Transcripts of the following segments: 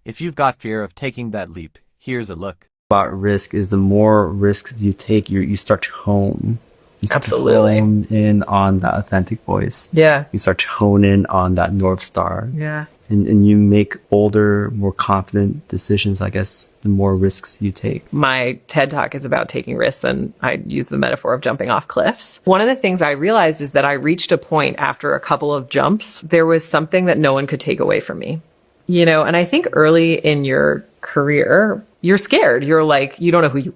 If you've got fear of taking that leap, here's a look. About risk is the more risks you take, you start to hone. You start Absolutely. to hone in on that authentic voice. Yeah. You start to hone in on that North Star. Yeah. And you make bolder, more confident decisions, I guess, the more risks you take. My TED Talk is about taking risks, and I use the metaphor of jumping off cliffs. One of the things I realized is that I reached a point after a couple of jumps, there was something that no one could take away from me. You know, and I think early in your career, you're scared. You're like, you don't know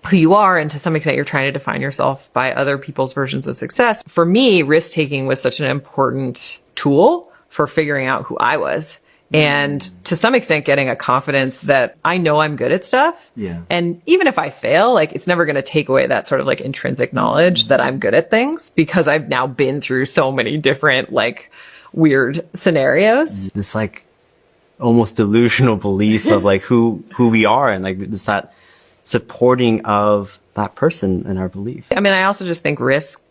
who you are. And to some extent, you're trying to define yourself by other people's versions of success. For me, risk taking was such an important tool for figuring out who I was. And to some extent, getting a confidence that I know I'm good at stuff. Yeah. And even if I fail, like, it's never going to take away that sort of like intrinsic knowledge that I'm good at things, because I've now been through so many different, like, weird scenarios. This like almost delusional belief of like who we are, and like just that supporting of that person and our belief. I mean, I also just think risk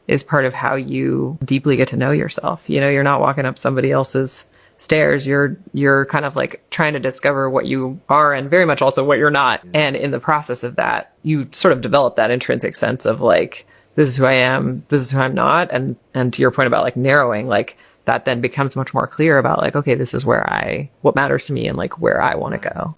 is part of how you deeply get to know yourself. You know, you're not walking up somebody else's stairs. You're kind of like trying to discover what you are and very much also what you're not. And in the process of that, you sort of develop that intrinsic sense of like, this is who I am, this is who I'm not. And to your point about like narrowing, like that then becomes much more clear about like, okay, this is what matters to me and like where I want to go.